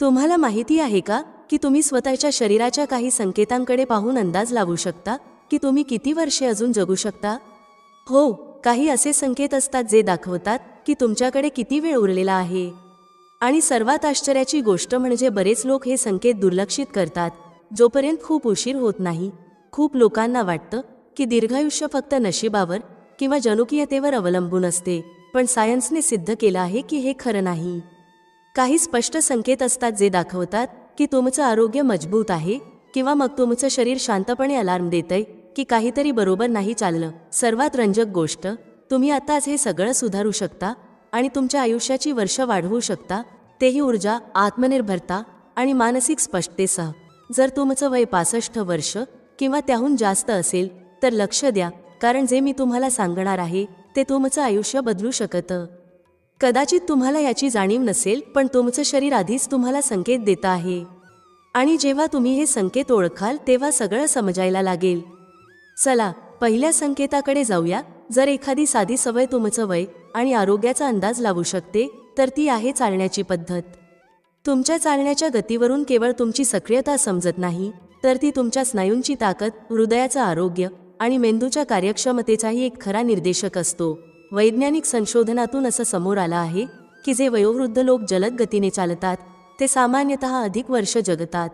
तुम्हाला माहिती आहे का की तुम्ही स्वतःच्या शरीराच्या काही संकेतांकडे पाहून अंदाज लावू शकता की तुम्ही किती वर्षे अजून जगू शकता? हो, काही असे संकेत असतात जे दाखवतात की तुमच्याकडे किती वेळ उरलेला आहे. आणि सर्वात आश्चर्याची गोष्ट म्हणजे बरेच लोक हे संकेत दुर्लक्षित करतात जोपर्यंत खूप उशीर होत नाही. खूप लोकांना वाटतं की दीर्घायुष्य फक्त नशिबावर किंवा जनुकीयतेवर अवलंबून असते, पण सायन्सने सिद्ध केलं आहे की हे खरं नाही. काही स्पष्ट संकेत असतात जे दाखवतात की तुमचं आरोग्य मजबूत आहे किंवा मग तुमचं शरीर शांतपणे अलार्म देतंय की काहीतरी बरोबर नाही चाललं. सर्वात रंजक गोष्ट, तुम्ही आताच हे सगळं सुधारू शकता आणि तुमच्या आयुष्याची वर्ष वाढवू शकता, तेही ऊर्जा, आत्मनिर्भरता आणि मानसिक स्पष्टतेसह. जर तुमचं वय 65 वर्ष किंवा त्याहून जास्त असेल तर लक्ष द्या, कारण जे मी तुम्हाला सांगणार आहे ते तुमचं आयुष्य बदलू शकतं. कदाचित तुम्हाला याची जाणीव नसेल, पण तुमचं शरीर आधीच तुम्हाला संकेत देतं आहे. आणि जेव्हा तुम्ही हे संकेत ओळखाल तेव्हा सगळं समजायला लागेल. चला पहिल्या संकेताकडे जाऊया. जर एखादी साधी सवय तुमचं वय आणि आरोग्याचा अंदाज लावू शकते तर ती आहे चालण्याची पद्धत. तुमच्या चालण्याच्या गतीवरून केवळ तुमची सक्रियता समजत नाही, तर ती तुमच्या स्नायूंची ताकद, हृदयाचं आरोग्य आणि मेंदूच्या कार्यक्षमतेचाही एक खरा निर्देशक असतो. वैज्ञानिक संशोधनातून असं समोर आलं आहे की जे वयोवृद्ध लोक जलद गतीने चालतात ते सामान्यतः अधिक वर्ष जगतात.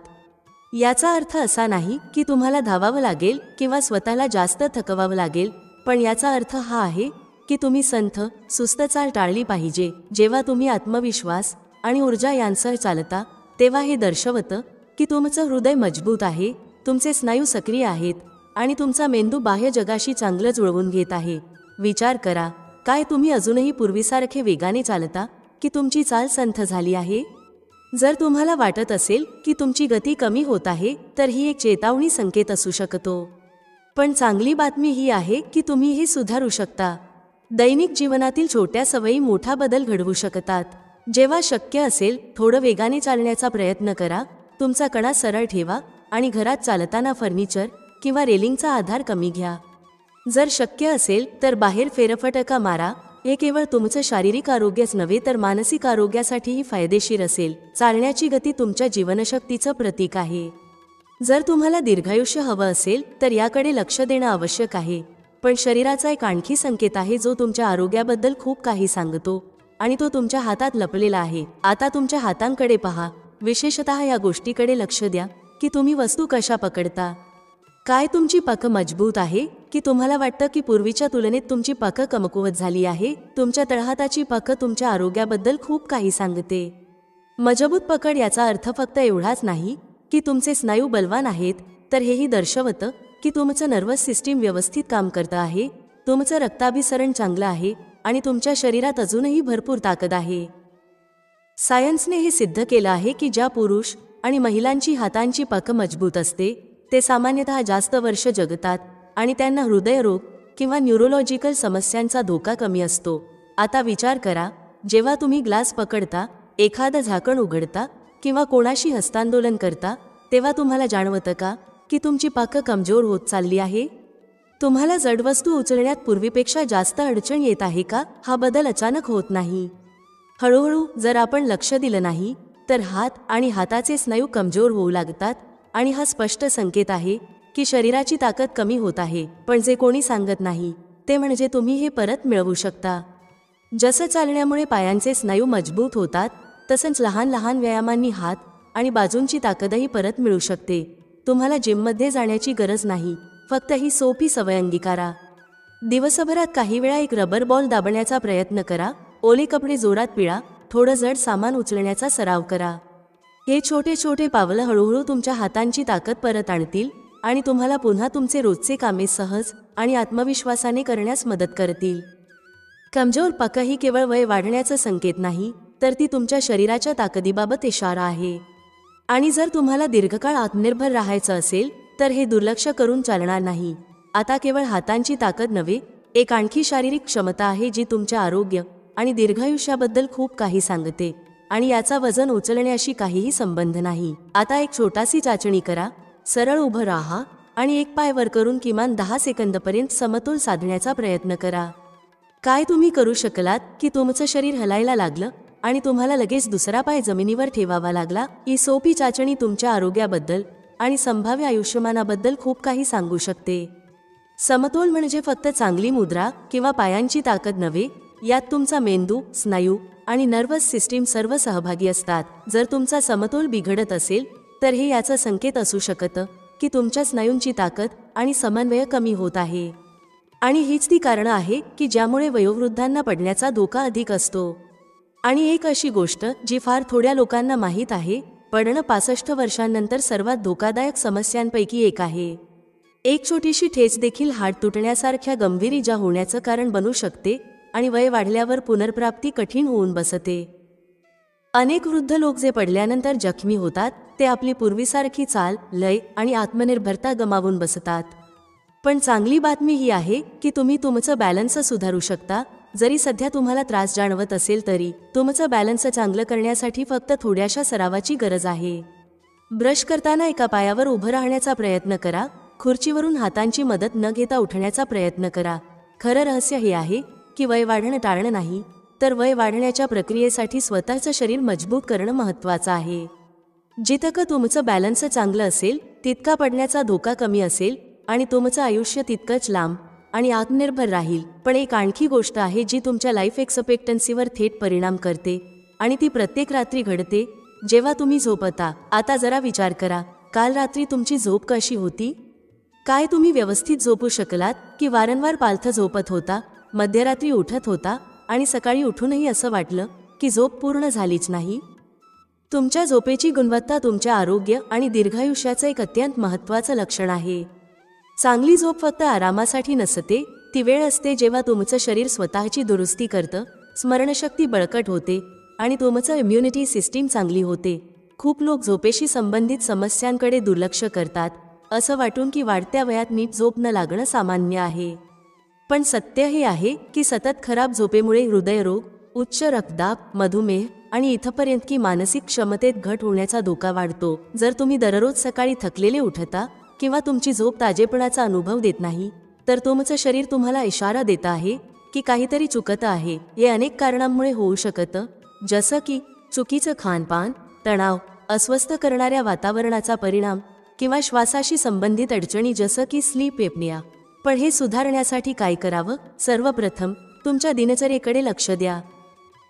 याचा अर्थ असा नाही की तुम्हाला धावावं लागेल किंवा स्वतःला जास्त थकवावं लागेल, पण याचा अर्थ हा आहे की तुम्ही संथ, सुस्त चाल टाळली पाहिजे. जेव्हा तुम्ही आत्मविश्वास आणि ऊर्जा यांसह चालता तेव्हा हे दर्शवतं की तुमचं हृदय मजबूत आहे, तुमचे स्नायू सक्रिय आहेत आणि तुमचा मेंदू बाह्य जगाशी चांगलं जुळवून घेत आहे. विचार करा, काय तुम्ही अजूनही पूर्वीसारखे वेगाने चालता की तुमची चाल संथ झाली आहे? जर तुम्हाला वाटत असेल की तुमची गती कमी होत आहे तर ही एक चेतावणी संकेत असू शकतो. पण चांगली बातमी ही आहे की तुम्ही हे सुधारू शकता. दैनिक जीवनातील छोट्या सवयी मोठा बदल घडवू शकतात. जेव्हा शक्य असेल थोडं वेगाने चालण्याचा प्रयत्न करा. तुमचा कणा सरळ ठेवा आणि घरात चालताना फर्निचर किंवा रेलिंगचा आधार कमी घ्या. जर शक्य असेल तर बाहेर फेरफटका मारा. हे केवळ तुमचं शारीरिक आरोग्यच नव्हे तर मानसिक आरोग्यासाठीही फायदेशीर असेल. चालण्याची गती तुमच्या जीवनशक्तीचं प्रतीक आहे. जर तुम्हाला दीर्घायुष्य हवं असेल तर याकडे लक्ष देणं आवश्यक आहे. पण शरीराचा एक आणखी संकेत आहे जो तुमच्या आरोग्याबद्दल खूप काही सांगतो आणि तो तुमच्या हातात लपलेला आहे. आता तुमच्या हातांकडे पहा. विशेषतः या गोष्टीकडे लक्ष द्या की तुम्ही वस्तू कशा पकडता. काय तुमची पाकं मजबूत आहे की तुम्हाला वाटतं की पूर्वीच्या तुलनेत तुमची पाकं कमकुवत झाली आहे? तुमच्या तळहाताची पाकं तुमच्या आरोग्याबद्दल खूप काही सांगते. मजबूत पकड याचा अर्थ फक्त एवढाच नाही की तुमचे स्नायू बलवान आहेत, तर हेही दर्शवतं की तुमचं नर्वस सिस्टीम व्यवस्थित काम करतं आहे, तुमचं रक्ताभिसरण चांगलं आहे आणि तुमच्या शरीरात अजूनही भरपूर ताकद आहे. सायन्सने हे सिद्ध केलं आहे की ज्या पुरुष आणि महिलांची हातांची पाकं मजबूत असते ते सामान्यतः जास्त वर्ष जगतात आणि त्यांना हृदयरोग किंवा न्यूरोलॉजिकल समस्यांचा धोका कमी असतो. आता विचार करा, जेव्हा तुम्ही ग्लास पकडता, एखादं झाकण उघडता किंवा कोणाशी हस्तांदोलन करता तेव्हा तुम्हाला जाणवतं का की तुमची पाकं कमजोर होत चालली आहे? तुम्हाला जड वस्तू उचलण्यात पूर्वीपेक्षा जास्त अडचण येत आहे का? हा बदल अचानक होत नाही. हळूहळू जर आपण लक्ष दिलं नाही तर हात आणि हाताचे स्नायू कमजोर होऊ लागतात आणि हा स्पष्ट संकेत आहे की शरीराची ताकद कमी होत आहे. पण जे कोणी सांगत नाही ते म्हणजे तुम्ही हे परत मिळवू शकता. जसं चालण्यामुळे पायांचे स्नायू मजबूत होतात तसंच लहान लहान व्यायामांनी हात आणि बाजूंची ताकदही परत मिळू शकते. तुम्हाला जिममध्ये जाण्याची गरज नाही, फक्त ही सोपी सवय अंगीकारा. दिवसभरात काही वेळा एक रबर बॉल दाबण्याचा प्रयत्न करा. ओले कपडे जोरात पिळा. थोडं जड सामान उचलण्याचा सराव करा. हे छोटे छोटे पावलं हळूहळू तुमच्या हातांची ताकद परत आणतील आणि तुम्हाला पुन्हा तुमचे रोजचे कामे सहज आणि आत्मविश्वासाने करण्यास मदत करतील. कमजोर पाकं ही केवळ वय वाढण्याचा संकेत नाही, तर ती तुमच्या शरीराच्या ताकदीबाबत इशारा आहे. आणि जर तुम्हाला दीर्घकाळ आत्मनिर्भर राहायचं असेल तर हे दुर्लक्ष करून चालणार नाही. आता केवळ हातांची ताकद नव्हे, एक आणखी शारीरिक क्षमता आहे जी तुमच्या आरोग्य आणि दीर्घायुष्याबद्दल खूप काही सांगते आणि याचा वजन उचलण्याशी काहीही संबंध नाही. आता एक छोटासी चाचणी करा. सरळ उभं राहा आणि एक पाय वर करून किमान 10 सेकंदपर्यंत समतोल साधण्याचा प्रयत्न करा. काय तुम्ही करू शकलात की तुमचं शरीर हलायला लागलं आणि तुम्हाला लगेच दुसरा पाय जमिनीवर ठेवावा लागला, ही सोपी चाचणी तुमच्या आरोग्याबद्दल आणि संभाव्य आयुष्यमानाबद्दल खूप काही सांगू शकते. समतोल म्हणजे फक्त चांगली मुद्रा किंवा पायांची ताकद नव्हे, यात तुमचा मेंदू, स्नायू आणि नर्वस सिस्टीम सर्व सहभागी असतात. जर तुमचा समतोल बिघडत असेल तर हे याचं संकेत असू शकतं की तुमच्या स्नायूंची ताकद आणि समन्वय कमी होत आहे. आणि हीच ती कारणं आहे की ज्यामुळे वयोवृद्धांना पडण्याचा धोका अधिक असतो. आणि एक अशी गोष्ट जी फार थोड्या लोकांना माहीत आहे, पडणं 65 वर्षांनंतर सर्वात धोकादायक समस्यांपैकी एक आहे. एक छोटीशी ठेच देखील हाड तुटण्यासारख्या गंभीर इजा होण्याचं कारण बनू शकते आणि वय वाढल्यावर पुनर्प्राप्ती कठीण होऊन बसते. अनेक वृद्ध लोक जे पडल्यानंतर जखमी होतात ते आपली पूर्वीसारखी चाल, लय आणि आत्मनिर्भरता गमावून बसतात. पण चांगली बातमी ही आहे की तुम्ही तुमचं बॅलन्स सुधारू शकता. जरी सध्या तुम्हाला त्रास जाणवत असेल तरी तुमचं बॅलन्स चांगलं करण्यासाठी फक्त थोड्याशा सरावाची गरज आहे. ब्रश करताना एका पायावर उभं राहण्याचा प्रयत्न करा. खुर्चीवरून हातांची मदत न घेता उठण्याचा प्रयत्न करा. खरं रहस्य हे आहे की वय वाढणं टाळणं नाही, तर वय वाढण्याच्या प्रक्रियेसाठी स्वतःचं शरीर मजबूत करणं महत्त्वाचं आहे. जितकं तुमचं बॅलन्स चांगलं असेल तितका पडण्याचा धोका कमी असेल आणि तुमचं आयुष्य तितकंच लांब आणि आत्मनिर्भर राहील. पण एक आणखी गोष्ट आहे जी तुमच्या लाईफ एक्सपेक्टन्सीवर थेट परिणाम करते आणि ती प्रत्येक रात्री घडते जेव्हा तुम्ही झोपता. आता जरा विचार करा, काल रात्री तुमची झोप कशी होती? काय तुम्ही व्यवस्थित झोपू शकलात की वारंवार पालथं झोपत होता, मध्यरात्री उठत होता आणि सकाळी उठूनही असं वाटलं की झोप पूर्ण झालीच नाही? तुमच्या झोपेची गुणवत्ता तुमच्या आरोग्य आणि दीर्घायुष्याचं एक अत्यंत महत्त्वाचं लक्षण आहे. चांगली झोप फक्त आरामासाठी नसते, ती वेळ असते जेव्हा तुमचं शरीर स्वतःची दुरुस्ती करतं, स्मरणशक्ती बळकट होते आणि तुमचं इम्युनिटी सिस्टीम चांगली होते. खूप लोक झोपेशी संबंधित समस्यांकडे दुर्लक्ष करतात, असं वाटून की वाढत्या वयात नीट झोप न लागणं सामान्य आहे. पण सत्य हे आहे की सतत खराब झोपेमुळे हृदयरोग, उच्च रक्तदाब, मधुमेह आणि इथपर्यंत की मानसिक क्षमतेत घट होण्याचा धोका वाढतो. जर तुम्ही दररोज सकाळी थकलेले उठता किंवा तुमची झोप ताजेपणाचा अनुभव देत नाही, तर तुमचं शरीर तुम्हाला इशारा देत आहे की काहीतरी चुकत आहे. हे अनेक कारणांमुळे होऊ शकतं, जसं की चुकीचं खानपान, तणाव, अस्वस्थ करणाऱ्या वातावरणाचा परिणाम किंवा श्वासाशी संबंधित अडचणी जसं की स्लीप एपनिया. पण हे सुधारण्यासाठी काय करावं? सर्वप्रथम तुमच्या दिनचर्येकडे लक्ष द्या.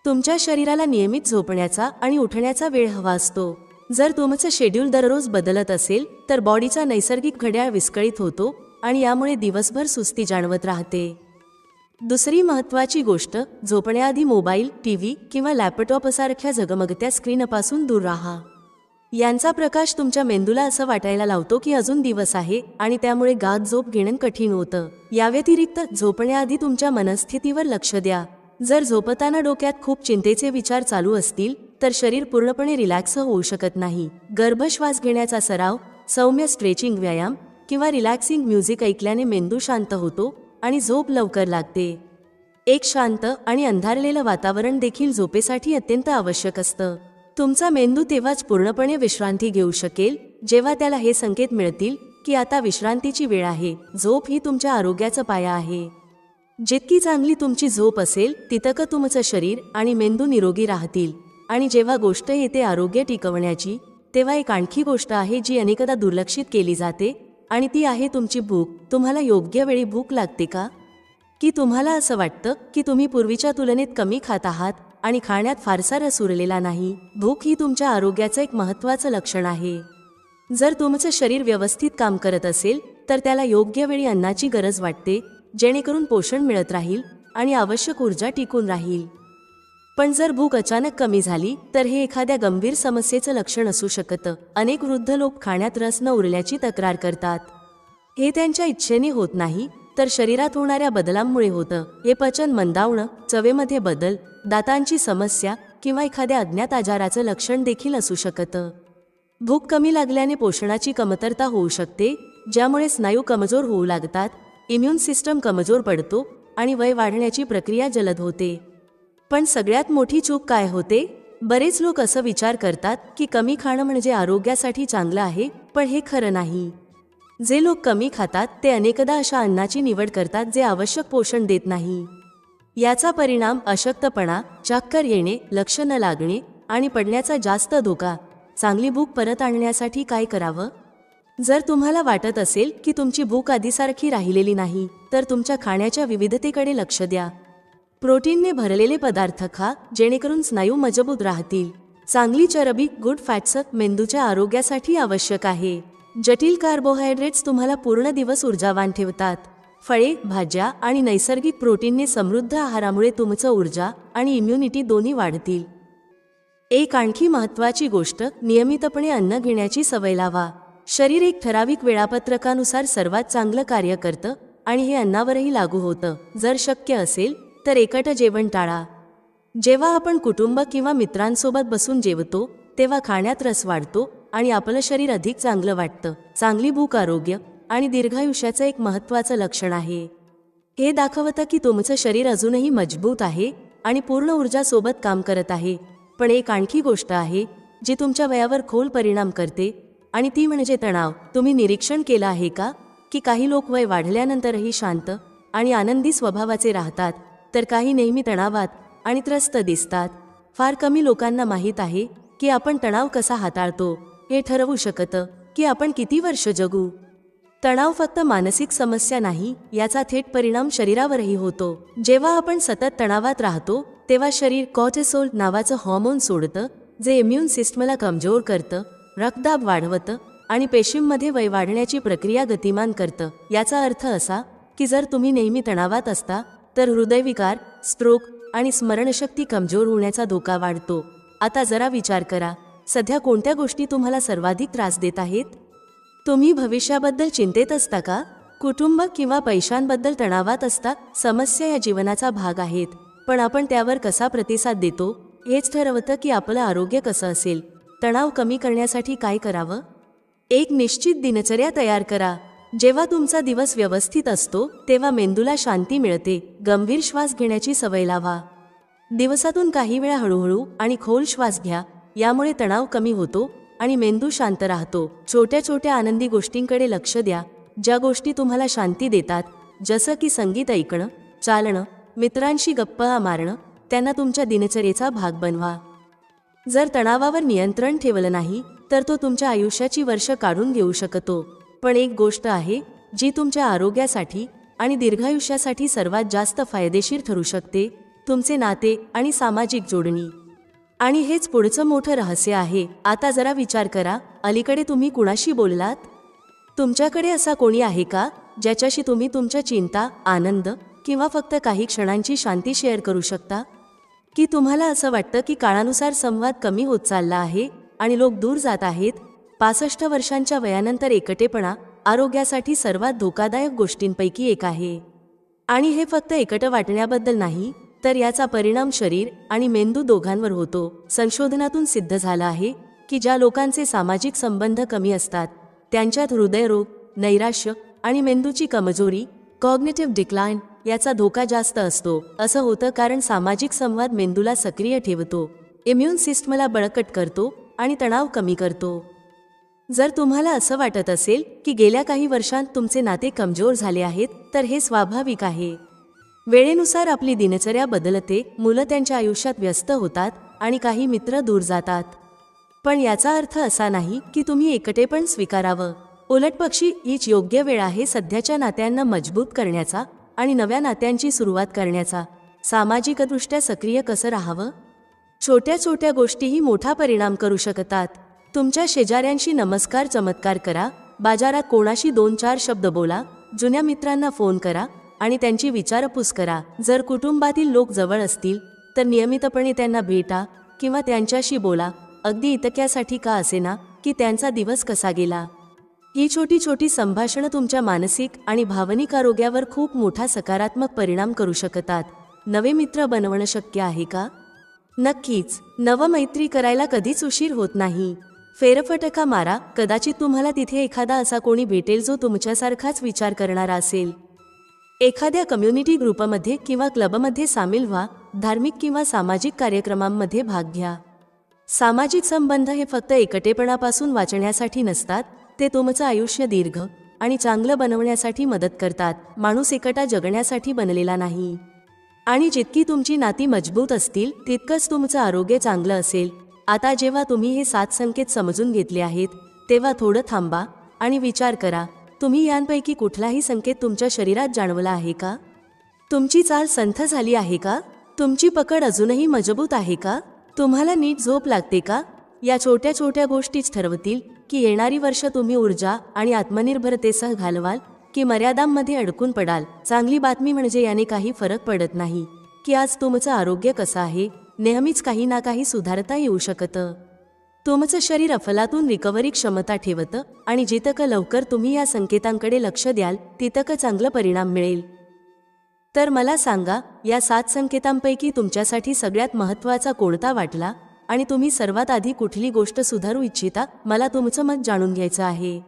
तुमच्या शरीराला नियमित झोपण्याचा आणि उठण्याचा वेळ हवा असतो. जर तुमचं शेड्यूल दररोज बदलत असेल तर बॉडीचा नैसर्गिक घड्याळ विस्कळीत होतो आणि यामुळे दिवसभर सुस्ती जाणवत राहते. दुसरी महत्त्वाची गोष्ट, झोपण्याआधी मोबाईल, टीव्ही किंवा लॅपटॉपसारख्या झगमगत्या स्क्रीनपासून दूर राहा. यांचा प्रकाश तुमच्या मेंदूला असं वाटायला लावतो की अजून दिवस आहे आणि त्यामुळे गाढ झोप घेणं कठीण होतं. याव्यतिरिक्त झोपण्याआधी तुमच्या मनस्थितीवर लक्ष द्या. जर झोपताना डोक्यात खूप चिंतेचे विचार चालू असतील तर शरीर पूर्णपणे रिलॅक्स होऊ शकत नाही. गर्भश्वास घेण्याचा सराव, सौम्य स्ट्रेचिंग व्यायाम किंवा रिलॅक्सिंग म्युझिक ऐकल्याने मेंदू शांत होतो आणि झोप लवकर लागते. एक शांत आणि अंधारलेलं वातावरण देखील झोपेसाठी अत्यंत आवश्यक असतं. तुमचा मेंदू तेव्हाच पूर्णपणे विश्रांती घेऊ शकेल जेव्हा त्याला हे संकेत मिळतील की आता विश्रांतीची वेळ आहे. झोप ही तुमच्या आरोग्याचा पाया आहे. जितकी चांगली तुमची झोप असेल तितकं तुमचं शरीर आणि मेंदू निरोगी राहतील. आणि जेव्हा गोष्ट येते आरोग्य टिकवण्याची, तेव्हा एक आणखी गोष्ट आहे जी अनेकदा दुर्लक्षित केली जाते आणि ती आहे तुमची भूक. तुम्हाला योग्य वेळी भूक लागते का? की तुम्हाला असं वाटतं की तुम्ही पूर्वीच्या तुलनेत कमी खात आहात आणि खाण्यात फारसा रस उरलेला नाही? भूक ही तुमच्या आरोग्याचं एक महत्त्वाचं लक्षण आहे. जर तुमचं शरीर व्यवस्थित काम करत असेल तर त्याला योग्य वेळी अन्नाची गरज वाटते, जेणेकरून पोषण मिळत राहील आणि आवश्यक ऊर्जा टिकून राहील. पण जर भूक अचानक कमी झाली तर हे एखाद्या गंभीर समस्येचं लक्षण असू शकतं. अनेक वृद्ध लोक खाण्यात रस न उरल्याची तक्रार करतात. हे त्यांच्या इच्छेने होत नाही, तर शरीरात होणाऱ्या बदलांमुळे होतं. हे पचन मंदावणं, चवेमध्ये बदल, दातांची समस्या किंवा एखाद्या अज्ञात आजाराचं लक्षण देखील असू शकतं. भूक कमी लागल्याने पोषणाची कमतरता होऊ शकते, ज्यामुळे स्नायू कमजोर होऊ लागतात, इम्यून सिस्टम कमजोर पडतो आणि वय वाढण्याची प्रक्रिया जलद होते. पण सगळ्यात मोठी चूक काय होते? बरेच लोक असं विचार करतात की कमी खाणं म्हणजे आरोग्यासाठी चांगलं आहे, पण हे खरं नाही. जे लोक कमी खातात ते अनेकदा अशा अन्नाची निवड करतात जे आवश्यक पोषण देत नाही. याचा परिणाम अशक्तपणा, चक्कर येणे, लक्ष न लागणे आणि पडण्याचा जास्त धोका. चांगली भूक परत आणण्यासाठी काय करावं? जर तुम्हाला वाटत असेल की तुमची भूक आधीसारखी राहिलेली नाही, तर तुमच्या खाण्याच्या विविधतेकडे लक्ष द्या. प्रोटीनने भरलेले पदार्थ खा, जेणेकरून स्नायू मजबूत राहतील. चांगली चरबी, गुड फॅट्स मेंदूच्या आरोग्यासाठी आवश्यक आहे. जटिल कार्बोहायड्रेट्स तुम्हाला पूर्ण दिवस ऊर्जावान ठेवतात. फळे, भाज्या आणि नैसर्गिक प्रोटीनने समृद्ध आहारामुळे तुमचं ऊर्जा आणि इम्युनिटी दोन्ही वाढतील. एक आणखी महत्त्वाची गोष्ट, नियमितपणे अन्न घेण्याची सवय लावा. शरीर एक ठराविक वेळापत्रकानुसार सर्वात चांगलं कार्य करतं आणि हे अन्नावरही लागू होतं. जर शक्य असेल तर एकटं जेवण टाळा. जेव्हा आपण कुटुंब किंवा मित्रांसोबत बसून जेवतो तेव्हा खाण्यात रस वाढतो आणि आपलं शरीर अधिक चांगलं वाटतं. चांगली भूक आरोग्य आणि दीर्घायुष्याचं एक महत्त्वाचं लक्षण आहे. हे दाखवतं की तुमचं शरीर अजूनही मजबूत आहे आणि पूर्ण ऊर्जासोबत काम करत आहे. पण एक आणखी गोष्ट आहे जी तुमच्या वयावर खोल परिणाम करते आणि ती म्हणजे तणाव. तुम्ही निरीक्षण केलं आहे का की काही लोक वय वाढल्यानंतरही शांत आणि आनंदी स्वभावाचे राहतात, तर काही नेहमी तणावात आणि त्रस्त दिसतात. फार कमी लोकांना माहीत आहे की आपण तणाव कसा हाताळतो हे ठरवू शकतं की आपण किती वर्ष जगू. तणाव फक्त मानसिक समस्या नाही, याचा थेट परिणाम शरीरावरही होतो. जेव्हा आपण सतत तणावात राहतो तेव्हा शरीर कॉर्टिसोल नावाचं हॉर्मोन सोडतं, जे इम्युन सिस्टमला कमजोर करतं, रक्तदाब वाढवतं आणि पेशींमध्ये वय वाढण्याची प्रक्रिया गतिमान करतं. याचा अर्थ असा की जर तुम्ही नेहमी तणावात असता तर हृदयविकार, स्ट्रोक आणि स्मरणशक्ती कमजोर होण्याचा धोका वाढतो. आता जरा विचार करा, सध्या कोणत्या गोष्टी तुम्हाला सर्वाधिक त्रास देत आहेत? तुम्ही भविष्याबद्दल चिंतेत असता का? कुटुंब किंवा पैशांबद्दल तणावात असता? समस्या या जीवनाचा भाग आहेत, पण आपण त्यावर कसा प्रतिसाद देतो हेच ठरवतं की आपलं आरोग्य कसं असेल. तणाव कमी करण्यासाठी काय करावं? एक निश्चित दिनचर्या तयार करा. जेव्हा तुमचा दिवस व्यवस्थित असतो तेव्हा मेंदूला शांती मिळते. गंभीर श्वास घेण्याची सवय लावा. दिवसातून काही वेळा हळूहळू आणि खोल श्वास घ्या. यामुळे तणाव कमी होतो आणि मेंदू शांत राहतो. छोट्या छोट्या आनंदी गोष्टींकडे लक्ष द्या, ज्या गोष्टी तुम्हाला शांती देतात, जसं की संगीत ऐकणं, चालणं, मित्रांशी गप्पा मारणं. त्यांना तुमच्या दिनचर्येचा भाग बनवा. जर तणावावर नियंत्रण ठेवलं नाही तर तो तुमच्या आयुष्याची वर्ष काढून घेऊ शकतो. पण एक गोष्ट आहे जी तुमच्या आरोग्यासाठी आणि दीर्घायुष्यासाठी सर्वात जास्त फायदेशीर ठरू शकते, तुमचे नाते आणि सामाजिक जोडणी. आणि हेच पुढचं मोठं रहस्य आहे. आता जरा विचार करा, अलीकडे तुम्ही कुणाशी बोललात? तुमच्याकडे असा कोणी आहे का ज्याच्याशी तुम्ही तुमच्या चिंता, आनंद किंवा फक्त काही क्षणांची शांती शेअर करू शकता? की तुम्हाला असं वाटतं की काळानुसार संवाद कमी होत चालला आहे आणि लोक दूर जात आहेत? 65 वर्षांच्या वयानंतर एकटेपणा आरोग्यासाठी सर्वात धोकादायक गोष्टींपैकी एक आहे. आणि हे फक्त एकटं वाटण्याबद्दल नाही, तर याचा परिणाम शरीर आणि मेंदू दोघांवर होतो. संशोधनातून सिद्ध झालं आहे की ज्या लोकांचे सामाजिक संबंध कमी असतात त्यांच्यात हृदयरोग, नैराश्य आणि मेंदूची कमजोरी, कॉग्निटिव्ह डिक्लाइन याचा धोका जास्त असतो. असं होतं कारण सामाजिक संवाद मेंदूला सक्रिय ठेवतो, इम्युन सिस्टमला बळकट करतो आणि तणाव कमी करतो. जर तुम्हाला असं वाटत असेल की गेल्या काही वर्षांत तुमचे नाते कमजोर झाले आहेत, तर हे स्वाभाविक आहे. वेळेनुसार आपली दिनचर्या बदलते, मुलं त्यांच्या आयुष्यात व्यस्त होतात आणि काही मित्र दूर जातात. पण याचा अर्थ असा नाही की तुम्ही एकटेपण स्वीकारावं. उलटपक्षी हीच योग्य वेळ आहे सध्याच्या नात्यांना मजबूत करण्याचा आणि नव्या नात्यांची सुरुवात करण्याचा. सामाजिकदृष्ट्या सक्रिय कसं राहावं? छोट्या छोट्या गोष्टीही मोठा परिणाम करू शकतात. तुमच्या शेजाऱ्यांशी नमस्कार चमत्कार करा, बाजारात कोणाशी 2-4 शब्द बोला, जुन्या मित्रांना फोन करा आणि त्यांची विचारपूस करा. जर कुटुंबातील लोक जवळ असतील तर नियमितपणे त्यांना भेटा किंवा त्यांच्याशी बोला, अगदी इतक्यासाठी का असेना की त्यांचा दिवस कसा गेला. ही छोटी छोटी संभाषणं तुमच्या मानसिक आणि भावनिक आरोग्यावर खूप मोठा सकारात्मक परिणाम करू शकतात. नवे मित्र बनवणं शक्य आहे का? नक्कीच. नवमैत्री करायला कधीच उशीर होत नाही. फेरफटका मारा, कदाचित तुम्हाला तिथे एखादा असा कोणी भेटेल जो तुमच्यासारखाच विचार करणारा असेल. एखाद्या कम्युनिटी ग्रुपमध्ये किंवा क्लबमध्ये सामील व्हा. धार्मिक किंवा सामाजिक कार्यक्रमांमध्ये भाग घ्या. सामाजिक संबंध हे फक्त एकटेपणापासून वाचण्यासाठी नसतात, ते तुमचं आयुष्य दीर्घ आणि चांगलं बनवण्यासाठी मदत करतात. माणूस एकटा जगण्यासाठी बनलेला नाही. आणि जितकी तुमची नाती मजबूत असतील तितकंच तुमचं आरोग्य चांगलं असेल. आता जेव्हा तुम्ही हे 7 संकेत समजून घेतले आहेत तेव्हा थोडं थांबा आणि विचार करा, तुम्ही यांपैकी कुठलाही संकेत तुमच्या शरीरात जाणवला आहे का? तुमची चाल संथ झाली आहे का? तुमची पकड अजूनही मजबूत आहे का? तुम्हाला नीट झोप लागते का? या छोट्या छोट्या गोष्टीच ठरवतील की येणारी वर्ष तुम्ही ऊर्जा आणि आत्मनिर्भरतेसह घालवाल की मर्यादांमध्ये अडकून पडाल. चांगली बातमी म्हणजे याने काही फरक पडत नाही की आज तुमचं आरोग्य कसं आहे, नेहमीच काही ना काही सुधारता येऊ शकतं. तुमचं शरीर अफलातून रिकव्हरी क्षमता ठेवतं आणि जितकं लवकर तुम्ही या संकेतांकडे लक्ष द्याल तितकं चांगलं परिणाम मिळेल. तर मला सांगा, या 7 संकेतांपैकी तुमच्यासाठी सगळ्यात महत्त्वाचा कोणता वाटला आणि तुम्ही सर्वात आधी कुठली गोष्ट सुधारू इच्छिता? मला तुमचं मत जाणून घ्यायचं आहे.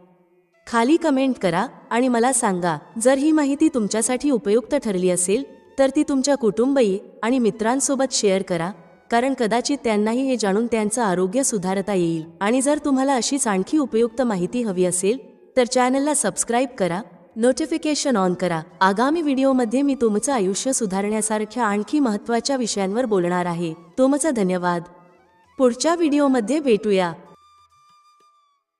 खाली कमेंट करा आणि मला सांगा. जर ही माहिती तुमच्यासाठी उपयुक्त ठरली असेल तर ती तुमच्या कुटुंबीय आणि मित्रांसोबत शेअर करा, कारण कदाचित त्यांनाही हे जाणून त्यांचं आरोग्य सुधारता येईल. आणि जर तुम्हाला अशीच आणखी उपयुक्त माहिती हवी असेल तर चॅनलला सबस्क्राईब करा, नोटिफिकेशन ऑन करा. आगामी व्हिडिओमध्ये मी तुमचं आयुष्य सुधारण्यासारख्या आणखी महत्त्वाच्या विषयांवर बोलणार आहे. तुमचं धन्यवाद. पुढच्या व्हिडिओमध्ये भेटूया.